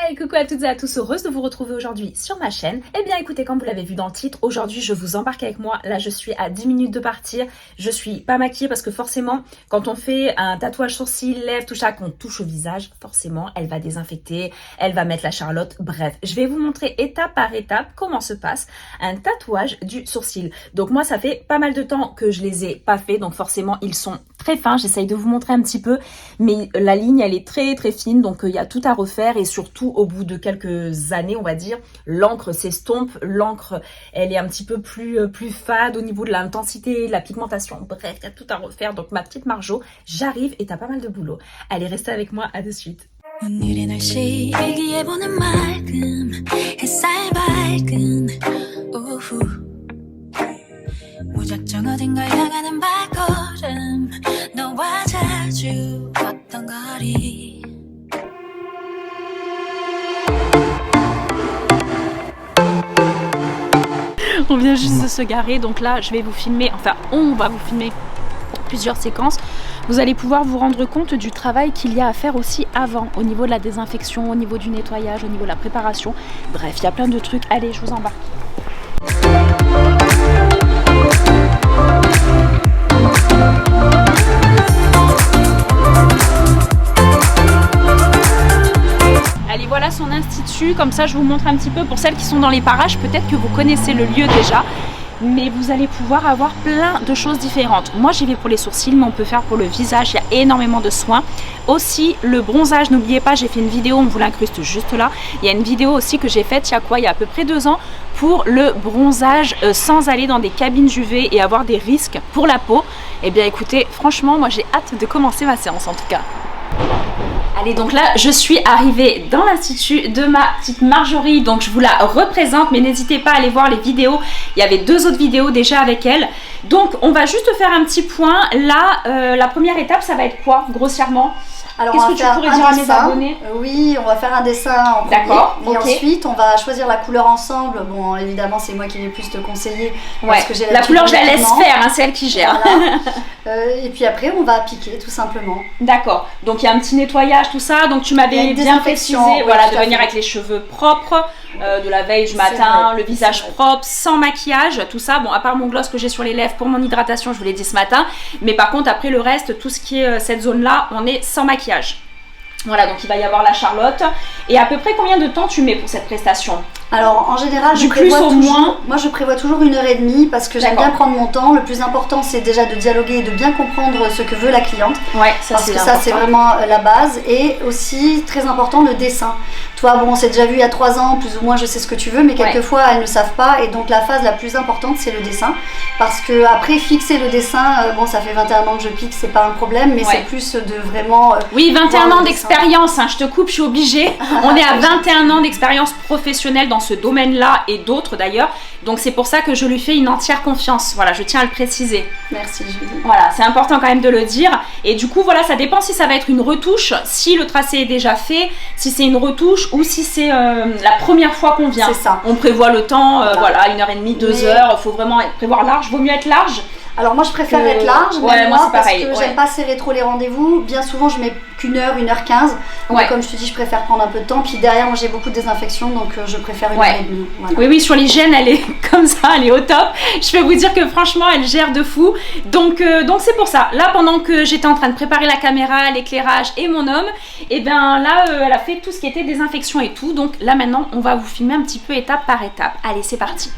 Hey, coucou à toutes et à tous, heureuse de vous retrouver aujourd'hui sur ma chaîne. Eh bien écoutez, comme vous l'avez vu dans le titre, aujourd'hui je vous embarque avec moi. Là je suis à 10 minutes de partir, je suis pas maquillée parce que forcément quand on fait un tatouage sourcil, lèvres, tout ça, qu'on touche au visage, forcément elle va désinfecter, elle va mettre la charlotte, bref. Je vais vous montrer étape par étape comment se passe un tatouage du sourcil. Donc moi ça fait pas mal de temps que je les ai pas fait, donc forcément ils sont très fins. J'essaye de vous montrer un petit peu, mais la ligne elle est très fine, donc il y a tout à refaire et surtout au bout de quelques années on va dire, l'encre s'estompe, l'encre elle est un petit peu plus fade au niveau de l'intensité, de la pigmentation, bref il y a tout à refaire. Donc ma petite Marjo, j'arrive et t'as pas mal de boulot. Allez, restez avec moi, à de suite. 오늘의 날씨 일기예보는 맑음 햇살 밝은 오후 무작정 어딘가 향하는 발걸음 너와 자주 걷던 거리 On vient juste de se garer, donc là je vais vous filmer, enfin on va vous filmer plusieurs séquences. Vous allez pouvoir vous rendre compte du travail qu'il y a à faire aussi avant, au niveau de la désinfection, au niveau du nettoyage, au niveau de la préparation. Bref, il y a plein de trucs. Allez, je vous embarque. Allez, voilà son institut, comme ça je vous montre un petit peu pour celles qui sont dans les parages, peut-être que vous connaissez le lieu déjà, mais vous allez pouvoir avoir plein de choses différentes. Moi j'y vais pour les sourcils, mais on peut faire pour le visage, il y a énormément de soins. Aussi le bronzage, n'oubliez pas, j'ai fait une vidéo, on vous l'incruste juste là. Il y a une vidéo aussi que j'ai faite il y a à peu près 2 ans pour le bronzage sans aller dans des cabines UV et avoir des risques pour la peau. Eh bien écoutez, franchement moi j'ai hâte de commencer ma séance en tout cas. Allez, donc là je suis arrivée dans l'institut de ma petite Marjorie, donc je vous la représente, mais n'hésitez pas à aller voir les vidéos, il y avait 2 autres vidéos déjà avec elle. Donc on va juste faire un petit point. Là la première étape ça va être quoi grossièrement? Alors, qu'est-ce que tu pourrais dire à mes abonnés? Oui, on va faire un dessin en premier. D'accord, et ensuite on va choisir la couleur ensemble. Bon, évidemment c'est moi qui vais plus te conseiller, parce que j'ai la couleur je la laisse faire, hein, c'est elle qui gère. Voilà. Et puis après on va appliquer tout simplement. D'accord, donc il y a un petit nettoyage, tout ça, donc tu m'avais bien précisé, voilà, de venir avec les cheveux propres, de la veille du matin, le visage propre, sans maquillage, tout ça. Bon, à part mon gloss que j'ai sur les lèvres pour mon hydratation, je vous l'ai dit ce matin, mais par contre après le reste, tout ce qui est cette zone là, on est sans maquillage. Voilà, donc il va y avoir la charlotte. Et à peu près combien de temps tu mets pour cette prestation? Alors en général, moi je prévois toujours 1h30 parce que j'aime bien prendre mon temps. Le plus important c'est déjà de dialoguer et de bien comprendre ce que veut la cliente. Ouais, parce que ça c'est vraiment la base. Et aussi très important le dessin. Toi bon, on s'est déjà vu il y a 3 ans, plus ou moins je sais ce que tu veux, mais quelquefois elles ne savent pas. Et donc la phase la plus importante c'est le dessin. Parce que après fixer le dessin, bon ça fait 21 ans que je pique, c'est pas un problème, mais c'est plus de vraiment... oui, 21 ans d'expérience, hein, je te coupe, je suis obligée. On est à 21 ans d'expérience professionnelle dans ce domaine-là et d'autres d'ailleurs. Donc c'est pour ça que je lui fais une entière confiance. Voilà, je tiens à le préciser. Merci Julie. Voilà, c'est important quand même de le dire. Et du coup, voilà, ça dépend si ça va être une retouche, si le tracé est déjà fait, si c'est une retouche ou si c'est la première fois qu'on vient. C'est ça. On prévoit le temps, voilà, 1h30, 2 heures. Il faut vraiment prévoir large. Vaut mieux être large. Alors moi je préfère être large, moi c'est pareil, parce que j'aime pas serrer trop les rendez-vous. Bien souvent je mets qu'1 heure, 1h15. Mais comme je te dis, je préfère prendre un peu de temps. Puis derrière moi j'ai beaucoup de désinfection, donc je préfère 1h30. Voilà. Oui, sur l'hygiène elle est comme ça, elle est au top. Je peux vous dire que franchement elle gère de fou. Donc c'est pour ça. Là pendant que j'étais en train de préparer la caméra, l'éclairage et mon homme, et bien là elle a fait tout ce qui était désinfection et tout. Donc là maintenant on va vous filmer un petit peu étape par étape. Allez, c'est parti.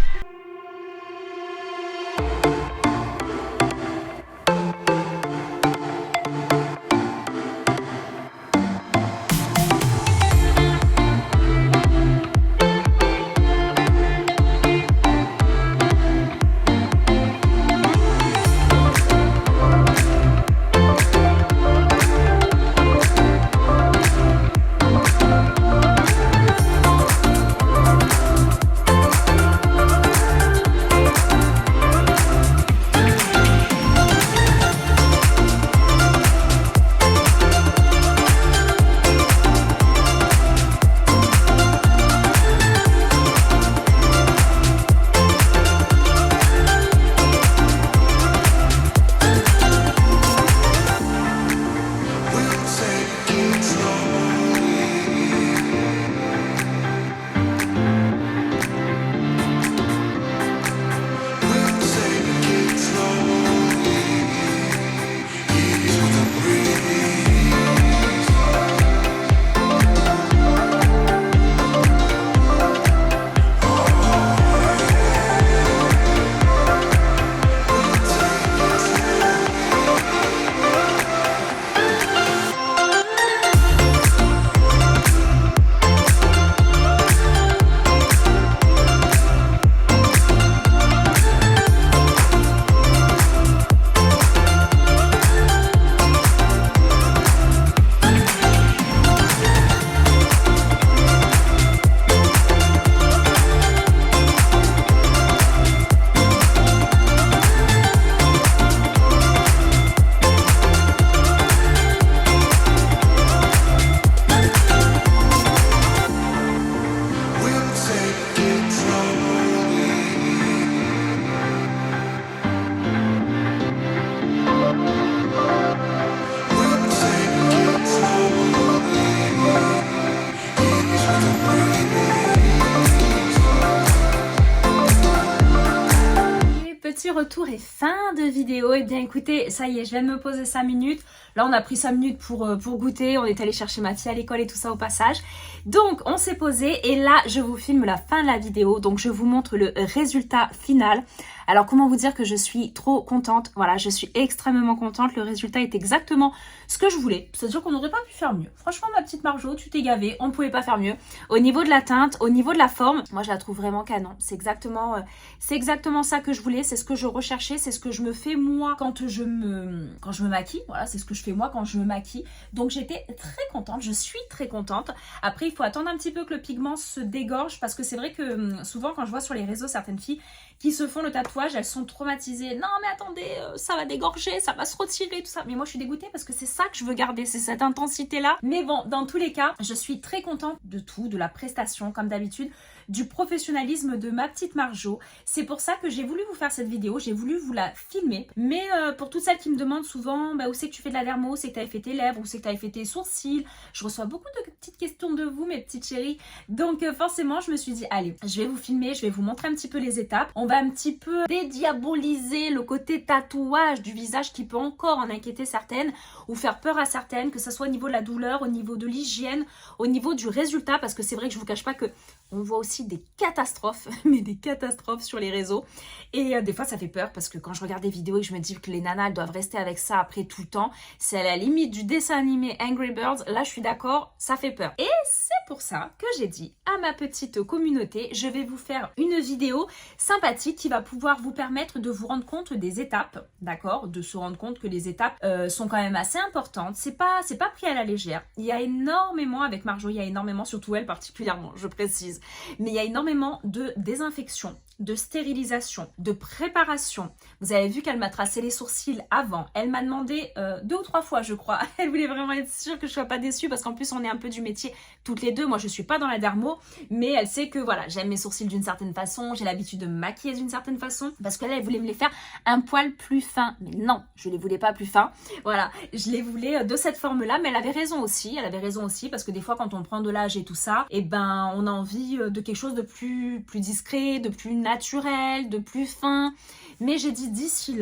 retour et fin de vidéo. Et bien écoutez, ça y est, je viens de me poser 5 minutes. Là, on a pris 5 minutes pour goûter. On est allé chercher ma fille à l'école et tout ça au passage. Donc, on s'est posé et là, je vous filme la fin de la vidéo. Donc, je vous montre le résultat final. Alors, comment vous dire que je suis trop contente? Voilà, je suis extrêmement contente. Le résultat est exactement ce que je voulais. C'est-à-dire qu'on n'aurait pas pu faire mieux. Franchement, ma petite Marjo, tu t'es gavée. On ne pouvait pas faire mieux. Au niveau de la teinte, au niveau de la forme, moi, je la trouve vraiment canon. C'est exactement ça que je voulais. C'est ce que je recherchais. C'est ce que je me fais moi quand je me maquille. Voilà, c'est ce que je fais moi quand je me maquille. Donc, j'étais très contente. Je suis très contente. Après, il faut attendre un petit peu que le pigment se dégorge parce que c'est vrai que souvent, quand je vois sur les réseaux certaines filles qui se font le tatouage, elles sont traumatisées. Non, mais attendez, ça va dégorger, ça va se retirer, tout ça. Mais moi, je suis dégoûtée parce que c'est ça que je veux garder, c'est cette intensité-là. Mais bon, dans tous les cas, je suis très contente de tout, de la prestation, comme d'habitude, du professionnalisme de ma petite Marjo. C'est pour ça que j'ai voulu vous faire cette vidéo, j'ai voulu vous la filmer. Mais pour toutes celles qui me demandent souvent où c'est que tu fais de la dermo, où c'est que tu avais fait tes lèvres, où c'est que tu avais fait tes sourcils, je reçois beaucoup de petites questions de vous, mes petites chéries. Donc forcément, je me suis dit, allez, je vais vous filmer, je vais vous montrer un petit peu les étapes. On va un petit peu dédiaboliser le côté tatouage du visage qui peut encore en inquiéter certaines ou faire peur à certaines, que ce soit au niveau de la douleur, au niveau de l'hygiène, au niveau du résultat, parce que c'est vrai que je vous cache pas que on voit aussi des catastrophes, mais des catastrophes sur les réseaux. Et des fois, ça fait peur parce que quand je regarde des vidéos et que je me dis que les nanas elles doivent rester avec ça après tout le temps, c'est à la limite du dessin animé Angry Birds. Là, je suis d'accord, ça fait peur. Et c'est pour ça que j'ai dit à ma petite communauté, je vais vous faire une vidéo sympathique qui va pouvoir vous permettre de vous rendre compte des étapes, d'accord? De se rendre compte que les étapes sont quand même assez importantes. C'est pas pris à la légère. Il y a énormément, avec Marjo, il y a énormément, surtout elle particulièrement, je précise. Mais il y a énormément de désinfection, de stérilisation, de préparation. Vous avez vu qu'elle m'a tracé les sourcils avant. Elle m'a demandé 2 ou 3 fois, je crois. Elle voulait vraiment être sûre que je ne sois pas déçue parce qu'en plus, on est un peu du métier toutes les deux. Moi, je ne suis pas dans la dermo, mais elle sait que voilà, j'aime mes sourcils d'une certaine façon. J'ai l'habitude de me maquiller d'une certaine façon parce qu'elle, elle voulait me les faire un poil plus fin. Mais non, je ne les voulais pas plus fins. Voilà, je les voulais de cette forme-là, mais elle avait raison aussi. Elle avait raison aussi parce que des fois, quand on prend de l'âge et tout ça, eh ben, on a envie de quelque chose de plus discret, de plus naturel, de plus fin. Mais j'ai dit d'ici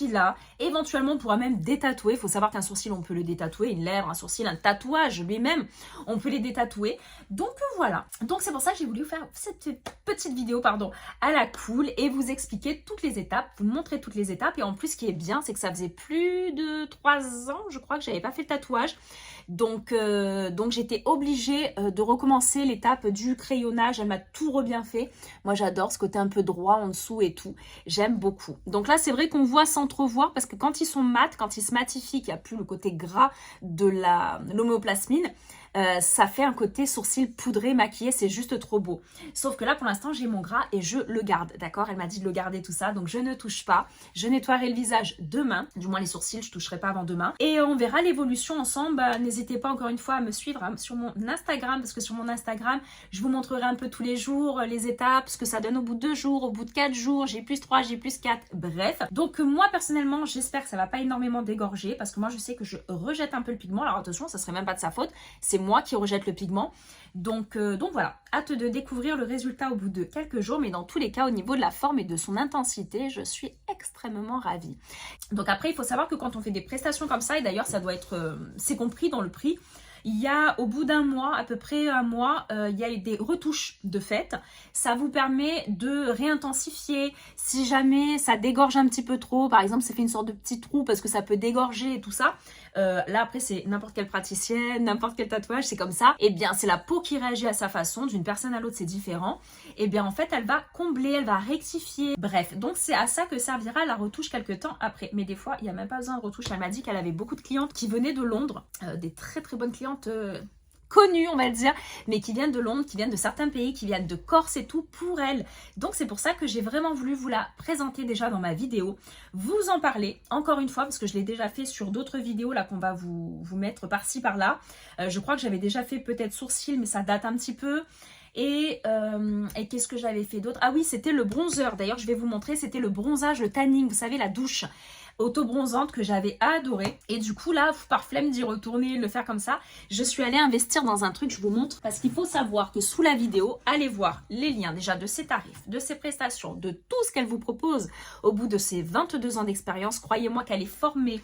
là, éventuellement on pourra même détatouer. Il faut savoir qu'un sourcil on peut le détatouer, une lèvre, un sourcil, un tatouage lui-même, on peut les détatouer. Donc voilà, donc c'est pour ça que j'ai voulu vous faire cette petite vidéo à la cool et vous expliquer toutes les étapes, vous montrer toutes les étapes. Et en plus ce qui est bien, c'est que ça faisait plus de 3 ans je crois que j'avais pas fait le tatouage. Donc j'étais obligée de recommencer l'étape du crayonnage. Elle m'a tout bien fait. Moi j'adore ce côté un peu droit en dessous et tout. J'aime beaucoup. Donc là c'est vrai qu'on voit s'entrevoir parce que quand ils sont mat, quand ils se matifient, qu'il n'y a plus le côté gras de l'homéoplasmine, ça fait un côté sourcil poudré, maquillé, c'est juste trop beau. Sauf que là, pour l'instant, j'ai mon gras et je le garde, d'accord? Elle m'a dit de le garder, tout ça, donc je ne touche pas. Je nettoierai le visage demain, du moins les sourcils, je ne toucherai pas avant demain. Et on verra l'évolution ensemble. N'hésitez pas encore une fois à me suivre sur mon Instagram, parce que sur mon Instagram, je vous montrerai un peu tous les jours les étapes, ce que ça donne au bout de 2 jours, au bout de 4 jours, J+3, J+4, bref. Donc moi, personnellement, j'espère que ça va pas énormément dégorger, parce que moi, je sais que je rejette un peu le pigment. Alors attention, ça serait même pas de sa faute, c'est moi qui rejette le pigment. Donc voilà, hâte de découvrir le résultat au bout de quelques jours, mais dans tous les cas, au niveau de la forme et de son intensité, je suis extrêmement ravie. Donc après, il faut savoir que quand on fait des prestations comme ça, et d'ailleurs ça doit être, c'est compris dans le prix, il y a au bout d'un mois, à peu près un mois, il y a des retouches de fait. Ça vous permet de réintensifier. Si jamais ça dégorge un petit peu trop, par exemple ça fait une sorte de petit trou parce que ça peut dégorger et tout ça. Là après c'est n'importe quelle praticienne, n'importe quel tatouage, c'est comme ça. Et bien c'est la peau qui réagit à sa façon, d'une personne à l'autre c'est différent. Et bien en fait elle va combler, elle va rectifier. Bref, donc c'est à ça que servira la retouche quelques temps après. Mais des fois il n'y a même pas besoin de retouche. Elle m'a dit qu'elle avait beaucoup de clientes qui venaient de Londres, des très très bonnes clientes connues on va le dire, mais qui viennent de Londres, qui viennent de certains pays, qui viennent de Corse et tout pour elle. Donc c'est pour ça que j'ai vraiment voulu vous la présenter déjà dans ma vidéo, vous en parler encore une fois parce que je l'ai déjà fait sur d'autres vidéos là qu'on va vous mettre par-ci par-là. Je crois que j'avais déjà fait peut-être sourcils mais ça date un petit peu. Et qu'est-ce que j'avais fait d'autre? Ah oui, c'était le bronzer. D'ailleurs, je vais vous montrer, c'était le bronzage, le tanning, vous savez, la douche. auto-bronzante que j'avais adoré. Et du coup là, par flemme d'y retourner, le faire comme ça, je suis allée investir dans un truc, je vous montre. Parce qu'il faut savoir que sous la vidéo, allez voir les liens déjà de ses tarifs, de ses prestations, de tout ce qu'elle vous propose au bout de ses 22 ans d'expérience. Croyez-moi qu'elle est formée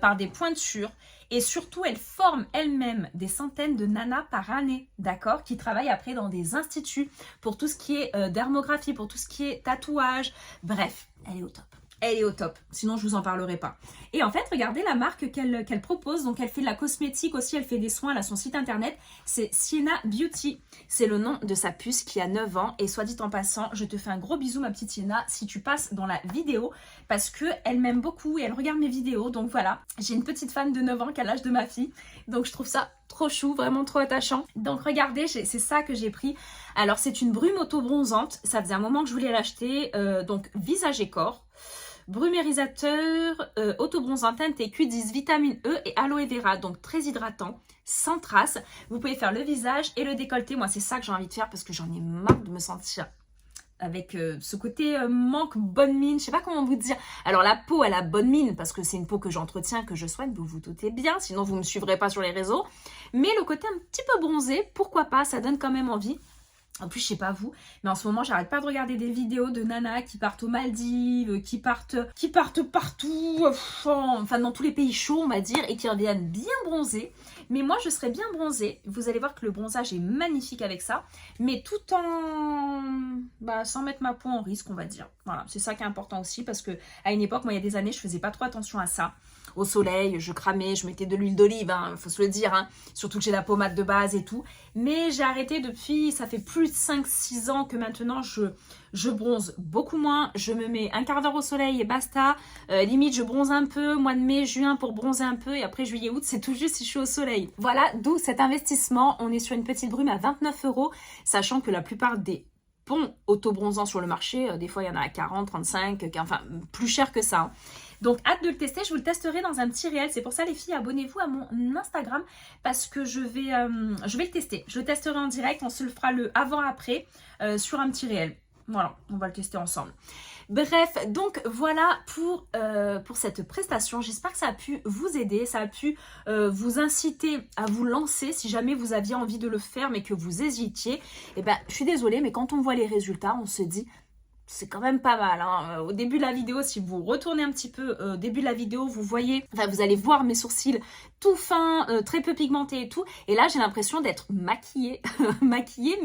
par des pointures. Et surtout, elle forme elle-même des centaines de nanas par année, d'accord, qui travaillent après dans des instituts pour tout ce qui est dermographie, pour tout ce qui est tatouage. Bref, elle est au top. Elle est au top, sinon je vous en parlerai pas. Et en fait, regardez la marque qu'elle propose. Donc elle fait de la cosmétique aussi, elle fait des soins, elle a son site internet. C'est Sienna Beauty. C'est le nom de sa puce qui a 9 ans. Et soit dit en passant, je te fais un gros bisou ma petite Sienna si tu passes dans la vidéo. Parce qu'elle m'aime beaucoup et elle regarde mes vidéos. Donc voilà, j'ai une petite fan de 9 ans qui a l'âge de ma fille. Donc je trouve ça trop chou, vraiment trop attachant. Donc regardez, c'est ça que j'ai pris. Alors c'est une brume auto-bronzante. Ça faisait un moment que je voulais l'acheter. Donc visage et corps. Brumérisateur, auto-bronzant teinte et Q10, vitamine E et aloe vera, donc très hydratant, sans trace. Vous pouvez faire le visage et le décolleté. Moi, c'est ça que j'ai envie de faire parce que j'en ai marre de me sentir avec ce côté manque, bonne mine, je sais pas comment vous dire. Alors la peau, elle a bonne mine parce que c'est une peau que j'entretiens, que je soigne, vous vous doutez bien, sinon vous me suivrez pas sur les réseaux. Mais le côté un petit peu bronzé, pourquoi pas, ça donne quand même envie. En plus, je sais pas vous, mais en ce moment, j'arrête pas de regarder des vidéos de nanas qui partent aux Maldives, qui partent partout, enfin dans tous les pays chauds, on va dire, et qui reviennent bien bronzées. Mais moi, je serais bien bronzée. Vous allez voir que le bronzage est magnifique avec ça, mais tout en... sans mettre ma peau en risque, on va dire. Voilà, c'est ça qui est important aussi, parce que à une époque, moi, il y a des années, je faisais pas trop attention à ça. Au soleil, je cramais, je mettais de l'huile d'olive, faut se le dire, surtout que j'ai la pommade de base et tout. Mais j'ai arrêté depuis, ça fait plus de 5-6 ans que maintenant je bronze beaucoup moins. Je me mets un quart d'heure au soleil et basta. Limite, je bronze un peu, mois de mai, juin pour bronzer un peu. Et après, juillet, août, c'est tout juste si je suis au soleil. Voilà, d'où cet investissement. On est sur une petite brume à 29 €, sachant que la plupart des ponts auto-bronzants sur le marché, des fois, il y en a à 40, 35, enfin, plus cher que ça. Donc, hâte de le tester. Je vous le testerai dans un petit réel. C'est pour ça, les filles, abonnez-vous à mon Instagram parce que je vais le tester. Je le testerai en direct. On se le fera le avant-après sur un petit réel. Voilà, on va le tester ensemble. Bref, donc voilà pour cette prestation. J'espère que ça a pu vous aider, ça a pu vous inciter à vous lancer si jamais vous aviez envie de le faire mais que vous hésitiez. Eh ben, je suis désolée, mais quand on voit les résultats, on se dit... C'est quand même pas mal. Au début de la vidéo, si vous retournez un petit peu au début de la vidéo, vous voyez, enfin vous allez voir mes sourcils tout fins, très peu pigmentés et tout. Et là, j'ai l'impression d'être maquillée, maquillée,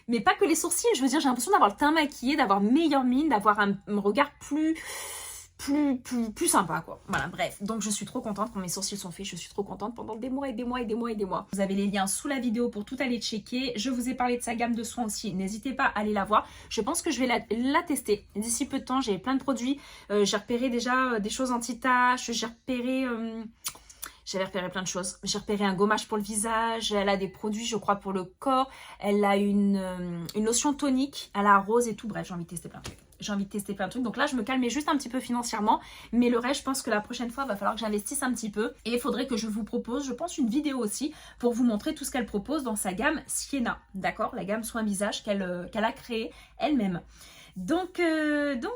mais pas que les sourcils. Je veux dire, j'ai l'impression d'avoir le teint maquillé, d'avoir meilleure mine, d'avoir un regard plus sympa, quoi. Voilà, bref. Donc, je suis trop contente quand mes sourcils sont faits. Je suis trop contente pendant des mois et des mois et des mois et des mois. Vous avez les liens sous la vidéo pour tout aller checker. Je vous ai parlé de sa gamme de soins aussi. N'hésitez pas à aller la voir. Je pense que je vais la tester. D'ici peu de temps, j'ai plein de produits. J'ai repéré déjà des choses anti-taches. J'avais repéré plein de choses. J'ai repéré un gommage pour le visage. Elle a des produits, je crois, pour le corps. Elle a une lotion tonique à la rose et tout. Bref, j'ai envie de tester plein de trucs. J'ai envie de tester plein de trucs. Donc là, je me calmais juste un petit peu financièrement. Mais le reste, je pense que la prochaine fois, il va falloir que j'investisse un petit peu. Et il faudrait que je vous propose, je pense, une vidéo aussi pour vous montrer tout ce qu'elle propose dans sa gamme Sienna. D'accord? La gamme soin visage qu'elle a créée elle-même. Donc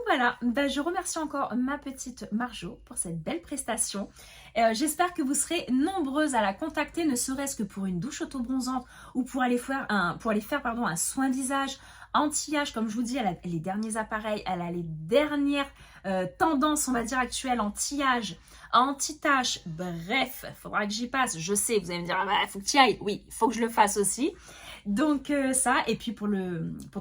voilà, je remercie encore ma petite Marjo pour cette belle prestation. J'espère que vous serez nombreuses à la contacter, ne serait-ce que pour une douche auto-bronzante ou pour aller faire un soin visage, anti-âge. Comme je vous dis, elle a les derniers appareils, elle a les dernières tendances, on va dire, actuelles, anti-âge, anti-tache. Bref, il faudra que j'y passe. Je sais, vous allez me dire, il faut que tu y ailles. Oui, il faut que je le fasse aussi. Donc ça, et puis pour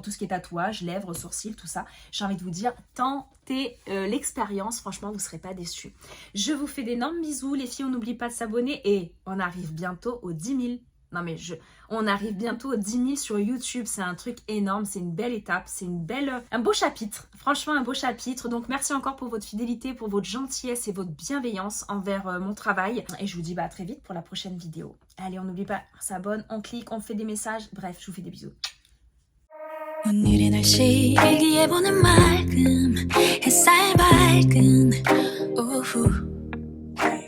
tout ce qui est tatouage, lèvres, sourcils, tout ça, j'ai envie de vous dire, tentez l'expérience, franchement, vous ne serez pas déçus. Je vous fais d'énormes bisous, les filles, on n'oublie pas de s'abonner et on arrive bientôt aux 10 000. Non mais on arrive bientôt aux 10 000 sur YouTube, c'est un truc énorme, c'est une belle étape, c'est un beau chapitre, franchement un beau chapitre. Donc merci encore pour votre fidélité, pour votre gentillesse et votre bienveillance envers mon travail. Et je vous dis à très vite pour la prochaine vidéo. Allez, on n'oublie pas, on s'abonne, on clique, on fait des messages, bref, je vous fais des bisous. 오늘의 날씨 일기예보는 맑음 햇살 밝은 오후